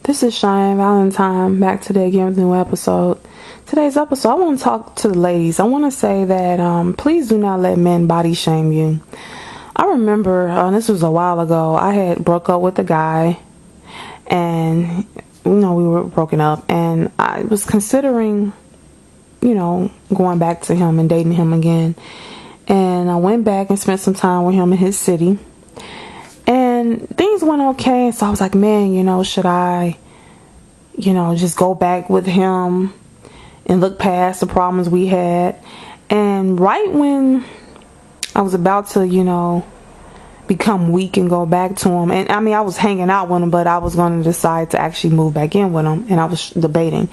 This is Cheyenne Valentine, back today again with a new episode. Today's episode, I want to talk to the ladies. I want to say that please do not let men body shame you. I remember, this was a while ago, I had broke up with a guy, and, we were broken up, and I was considering, going back to him and dating him again. And I went back and spent some time with him in his city. And things went okay. So I was like, man, should I, just go back with him and look past the problems we had? And right when I was about to, become weak and go back to him. And I was hanging out with him, but I was going to decide to actually move back in with him. And I was debating.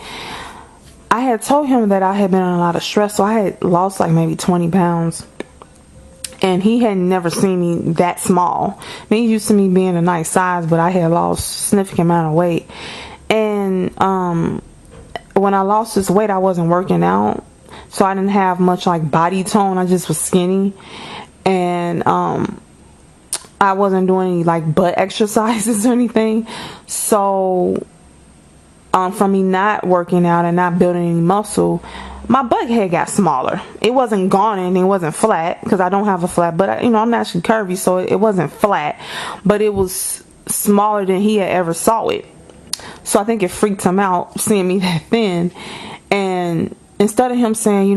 I had told him that I had been in a lot of stress. So I had lost like maybe 20 pounds. And he had never seen me that small. He used to me being a nice size, but I had lost a significant amount of weight. And when I lost this weight, I wasn't working out. So I didn't have much like body tone. I just was skinny. And I wasn't doing any like butt exercises or anything. So from me not working out and not building any muscle, my butt head got smaller. It wasn't gone and it wasn't flat because I don't have a flat butt. I'm naturally curvy, so it wasn't flat, but it was smaller than he had ever saw it. So I think it freaked him out seeing me that thin. And instead of him saying,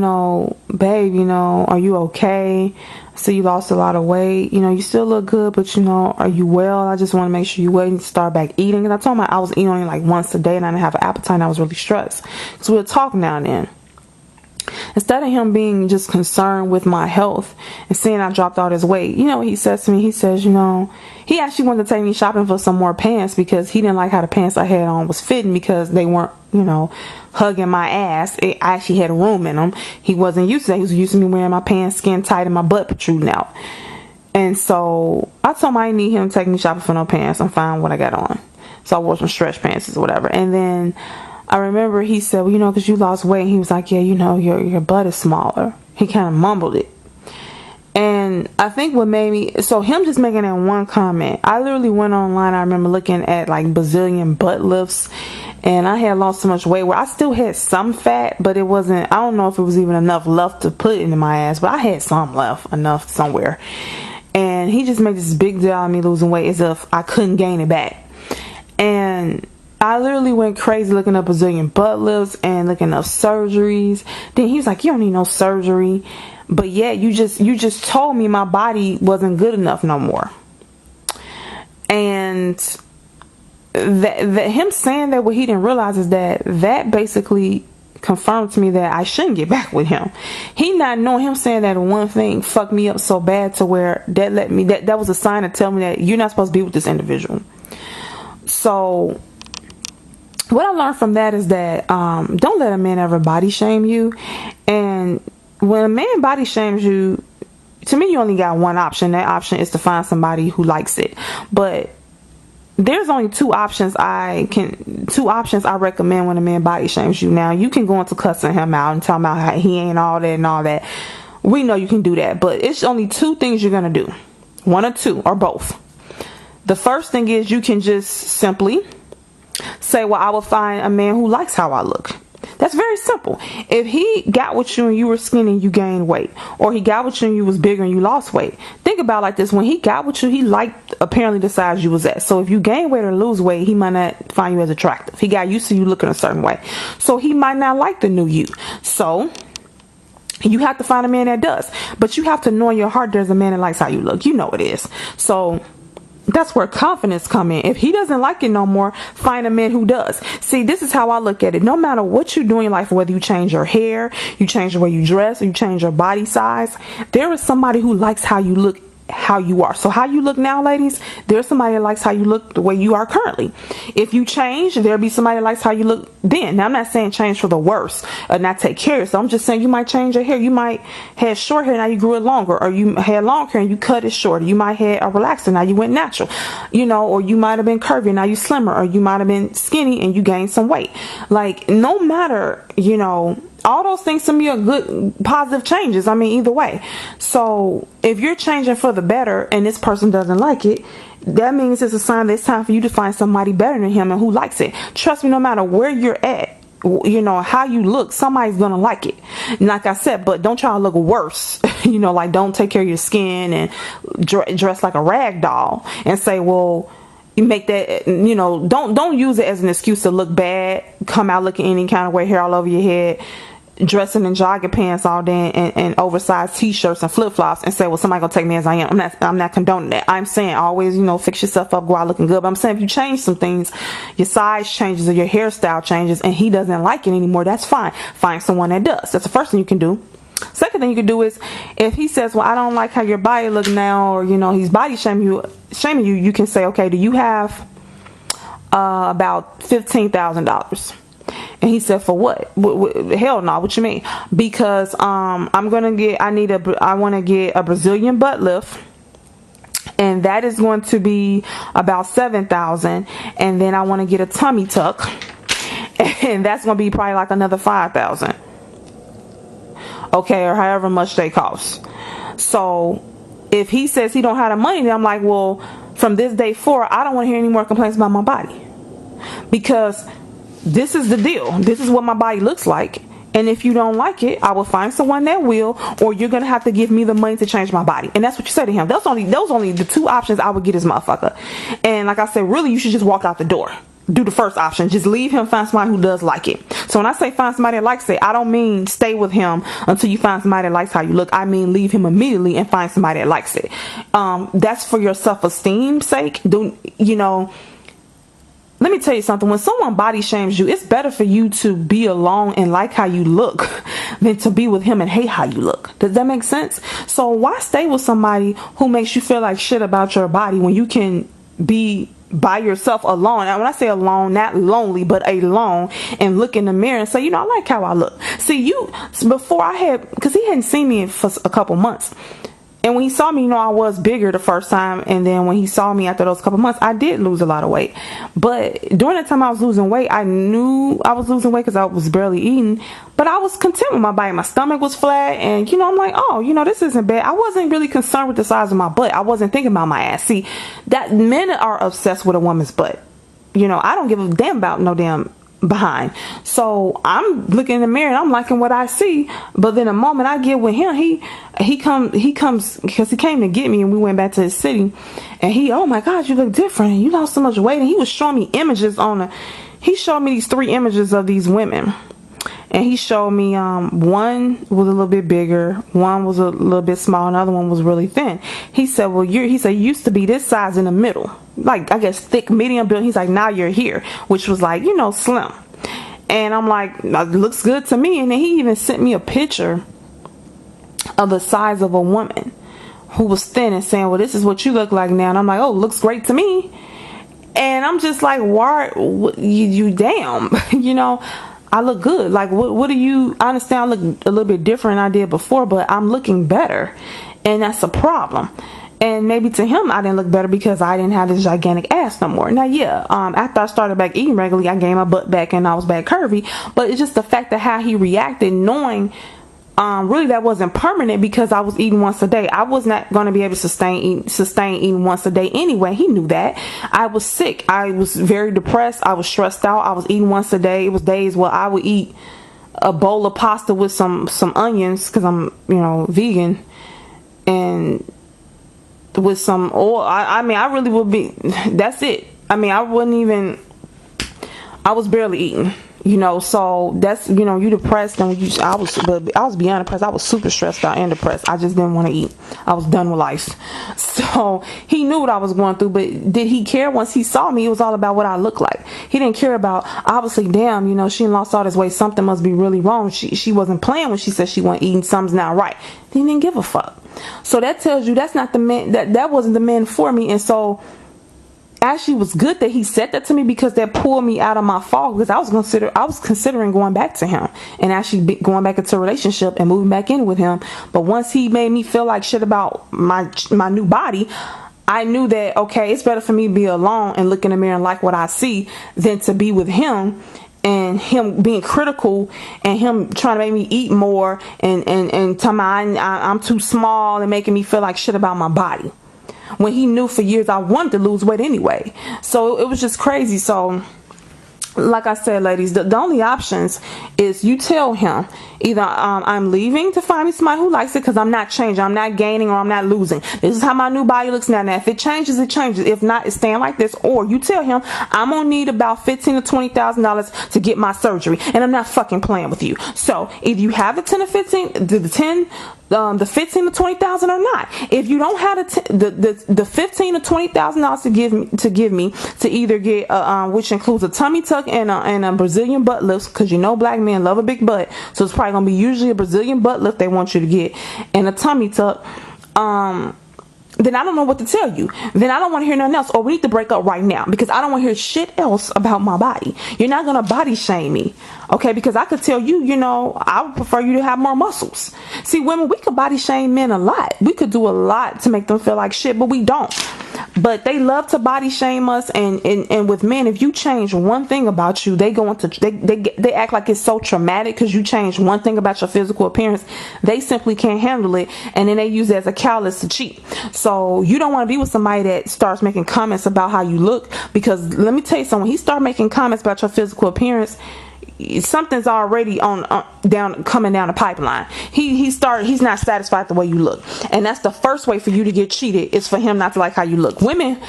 babe, are you okay? So you lost a lot of weight. You still look good, but are you well? I just want to make sure you wait and start back eating. Because I told him I was eating only like once a day and I didn't have an appetite and I was really stressed. Because we were talking now and then. Instead of him being just concerned with my health and seeing I dropped all this weight, what he says to me? He says, he actually wanted to take me shopping for some more pants because he didn't like how the pants I had on was fitting because they weren't, hugging my ass. I actually had room in them. He wasn't used to that. He was used to me wearing my pants skin tight and my butt protruding out. And so I told him I didn't need him to take me shopping for no pants. I'm fine with what I got on. So I wore some stretch pants or whatever. And then I remember he said, well, because you lost weight. He was like, yeah, your butt is smaller. He kind of mumbled it. And I think what made me, so him just making that one comment, I literally went online. I remember looking at like Brazilian butt lifts, and I had lost so much weight where I still had some fat, but it wasn't, I don't know if it was even enough left to put into my ass, but I had some left, enough somewhere. And he just made this big deal out of me losing weight as if I couldn't gain it back. And I literally went crazy looking up Brazilian butt lifts and looking up surgeries. Then he was like, you don't need no surgery. But yeah, you just told me my body wasn't good enough no more. And that him saying that, what he didn't realize is that basically confirmed to me that I shouldn't get back with him. He not knowing, him saying that one thing fucked me up so bad to where that was a sign to tell me that you're not supposed to be with this individual. So what I learned from that is that don't let a man ever body shame you. And when a man body shames you, to me, you only got one option. That option is to find somebody who likes it. But there's only two options I recommend when a man body shames you. Now, you can go into cussing him out and tell him how he ain't all that and all that. We know you can do that. But it's only two things you're going to do. One or two, or both. The first thing is you can just simply say, well, I will find a man who likes how I look. That's very simple. If he got with you and you were skinny and you gained weight, or he got with you and you was bigger and you lost weight, think about it like this. When he got with you, he liked apparently the size you was at. So if you gain weight or lose weight, he might not find you as attractive. He got used to you looking a certain way. So he might not like the new you. So you have to find a man that does. But you have to know in your heart there's a man that likes how you look. You know it is. So that's where confidence come in. If he doesn't like it no more, find a man who does. See, this is how I look at it. No matter what you do in your life, whether you change your hair, you change the way you dress, or you change your body size, there is somebody who likes how you look, how you are. So how you look now, ladies, there's somebody that likes how you look the way you are currently. If you change, there'll be somebody that likes how you look then. Now, I'm not saying change for the worse or not take care of yourself. I'm just saying you might change your hair. You might have short hair, now you grew it longer, or you had long hair and you cut it short. You might have a relaxer, now you went natural, or you might have been curvy, now you slimmer, or you might have been skinny and you gained some weight. Like, no matter, all those things to me are good, positive changes. I mean, either way. So if you're changing for the better and this person doesn't like it, that means it's a sign that it's time for you to find somebody better than him and who likes it. Trust me, no matter where you're at, you know, how you look, somebody's gonna like it. Like I said, but don't try to look worse. You know, like don't take care of your skin and dress like a rag doll and say, well, you make that, you know, don't use it as an excuse to look bad, come out looking any kind of way, hair all over your head, dressing in jogging pants all day and oversized t-shirts and flip-flops and say, well, somebody gonna take me as I am. I'm not condoning that. I'm saying always, you know, fix yourself up, go out looking good. But I'm saying if you change some things, your size changes or your hairstyle changes and he doesn't like it anymore, that's fine. Find someone that does. That's the first thing you can do. Second thing you can do is if he says, well, I don't like how your body look now, or you know, he's body shaming you, you can say, okay, do you have about $15,000? And he said, for what? Hell no, what you mean? Because I want to get a Brazilian butt lift, and that is going to be about $7,000, and then I want to get a tummy tuck, and that's going to be probably like another $5,000. Okay, or however much they cost. So if he says he don't have the money, then I'm like, well, from this day forward, I don't want to hear any more complaints about my body, because this is the deal. This is what my body looks like. And if you don't like it, I will find someone that will, or you're going to have to give me the money to change my body. And that's what you say to him. Those only the two options I would get this motherfucker. And like I said, really, you should just walk out the door. Do the first option. Just leave him, find somebody who does like it. So when I say find somebody that likes it, I don't mean stay with him until you find somebody that likes how you look. I mean leave him immediately and find somebody that likes it. That's for your self-esteem's sake. Let me tell you something. When someone body shames you, it's better for you to be alone and like how you look than to be with him and hate how you look. Does that make sense? So why stay with somebody who makes you feel like shit about your body when you can be by yourself alone? And when I say alone, not lonely, but alone, and look in the mirror and say, you know, I like how I look. See, because he hadn't seen me for a couple months. And when he saw me, you know, I was bigger the first time. And then when he saw me after those couple months, I did lose a lot of weight. But during the time I was losing weight, I knew I was losing weight because I was barely eating. But I was content with my body. My stomach was flat. And, you know, I'm like, oh, you know, this isn't bad. I wasn't really concerned with the size of my butt. I wasn't thinking about my ass. See, that men are obsessed with a woman's butt. You know, I don't give a damn about no damn behind. So I'm looking in the mirror and I'm liking what I see. But then the moment I get with him, he comes because he came to get me, and we went back to his city, and oh my God, you look different, you lost so much weight. And he was showing me images he showed me these 3 images of these women, and he showed me one was a little bit bigger, one was a little bit small, another one was really thin. He said, well, you used to be this size in the middle, like I guess thick, medium build. He's like, now you're here, which was like, you know, slim. And I'm like, it looks good to me. And then he even sent me a picture of the size of a woman who was thin and saying, well, this is what you look like now. And I'm like, oh, looks great to me. And I'm just like, why you damn, you know, I look good. Like, what do you, I understand I look a little bit different than I did before, but I'm looking better. And that's a problem. And maybe to him, I didn't look better because I didn't have this gigantic ass no more. Now, yeah, after I started back eating regularly, I gained my butt back and I was back curvy. But it's just the fact that how he reacted, knowing really that wasn't permanent, because I was eating once a day. I was not going to be able to sustain eating once a day anyway. He knew that. I was sick. I was very depressed. I was stressed out. I was eating once a day. It was days where I would eat a bowl of pasta with some onions, because I'm, you know, vegan, and with some oil. I mean, I really would be, that's it. I mean, I was barely eating, you know. So that's, you know, you depressed, and I was beyond depressed. I was super stressed out and depressed. I just didn't want to eat. I was done with life. So he knew what I was going through, but did he care? Once he saw me, it was all about what I looked like. He didn't care about, obviously, damn, you know, she lost all this weight, something must be really wrong. She wasn't playing when she said she wasn't eating, something's not right. He didn't give a fuck. So that tells you that's not the man, that wasn't the man for me. And so actually was good that he said that to me, because that pulled me out of my fog, because I was considering going back to him and actually going back into a relationship and moving back in with him. But once he made me feel like shit about my new body, I knew that, okay, it's better for me to be alone and look in the mirror and like what I see than to be with him and him being critical and him trying to make me eat more and tell me I'm too small and making me feel like shit about my body, when he knew for years I wanted to lose weight anyway. So it was just crazy. So like I said, ladies, the only options is you tell him either I'm leaving to find me somebody who likes it, because I'm not changing, I'm not gaining, or I'm not losing. This is how my new body looks now. Now if it changes, it changes. If not, it's staying like this. Or you tell him I'm gonna need about $15,000 to $20,000 to get my surgery, and I'm not fucking playing with you. So if you have the 10 or 15, the 15 to 20,000 or not. If you don't have the 15 to $20,000 to give me to either get which includes a tummy tuck and a Brazilian butt lift, because you know black men love a big butt, so it's probably gonna be usually a Brazilian butt lift they want you to get, and a tummy tuck, then I don't know what to tell you. Then I don't want to hear nothing else. Or we need to break up right now, because I don't want to hear shit else about my body. You're not going to body shame me. Okay? Because I could tell you, I would prefer you to have more muscles. See, women, we could body shame men a lot. We could do a lot to make them feel like shit, but we don't. But they love to body shame us, and with men, if you change one thing about you, they go into they act like it's so traumatic because you change one thing about your physical appearance. They simply can't handle it, and then they use it as a catalyst to cheat. So you don't want to be with somebody that starts making comments about how you look, because let me tell you something, when he start making comments about your physical appearance, something's already coming down the pipeline. He's not satisfied the way you look, and that's the first way for you to get cheated, is for him not to like how you look. Women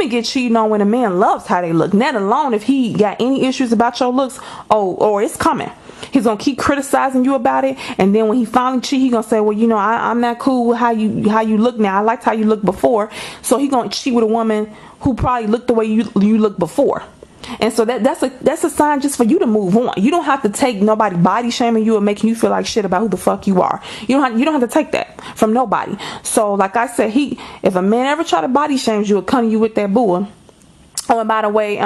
get cheated on when a man loves how they look, let alone if he got any issues about your looks. Or it's coming. He's gonna keep criticizing you about it, and then when he finally cheat, he gonna say, well, I'm not cool with how you look now. I liked how you looked before. So he gonna cheat with a woman who probably looked the way you looked before. And so that's a sign just for you to move on. You don't have to take nobody body shaming you and making you feel like shit about who the fuck you are. You don't have to take that from nobody. So like I said, if a man ever try to body shame you or come to you with that bull. Oh, and by the way,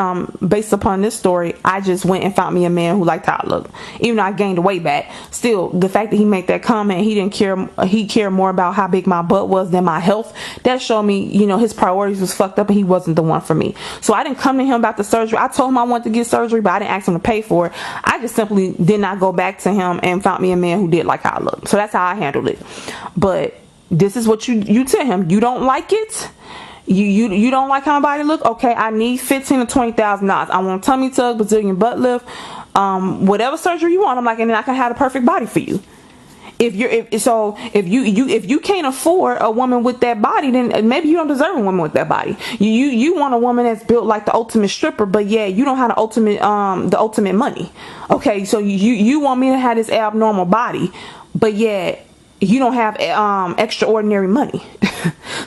based upon this story, I just went and found me a man who liked how I look. Even though I gained the weight back, still, the fact that he made that comment, he cared more about how big my butt was than my health. That showed me, his priorities was fucked up and he wasn't the one for me. So I didn't come to him about the surgery. I told him I wanted to get surgery, but I didn't ask him to pay for it. I just simply did not go back to him and found me a man who did like how I look. So that's how I handled it. But this is what you tell him. You don't like it? You don't like how my body look? Okay, I need $15,000 to $20,000. I want a tummy tuck, Brazilian butt lift, whatever surgery you want. I'm like, and then I can have the perfect body for you. If you can't afford a woman with that body, then maybe you don't deserve a woman with that body. You want a woman that's built like the ultimate stripper, but yeah, you don't have the ultimate money. Okay, so you want me to have this abnormal body, but yeah, you don't have extraordinary money.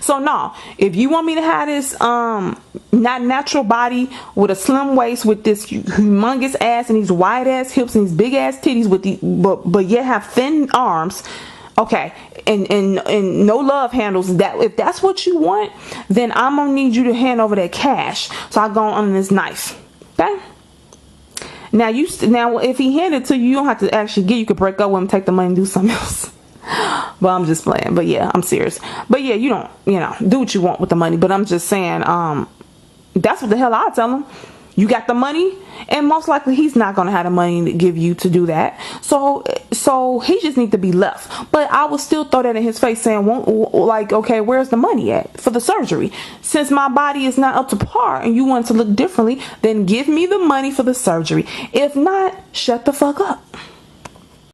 So no, if you want me to have this not natural body with a slim waist, with this humongous ass and these wide ass hips and these big ass titties with but yet have thin arms, okay, and no love handles, that if that's what you want, then I'm gonna need you to hand over that cash so I go under this knife. Okay? Now if he handed it to you, you don't have to actually you could break up with him, take the money and do something else. But I'm just playing. But yeah, I'm serious. But yeah, you don't, do what you want with the money. But I'm just saying, that's what the hell I tell him. You got the money, and most likely he's not going to have the money to give you to do that. So he just needs to be left. But I would still throw that in his face, saying, like, okay, where's the money at for the surgery? Since my body is not up to par and you want it to look differently, then give me the money for the surgery. If not, shut the fuck up.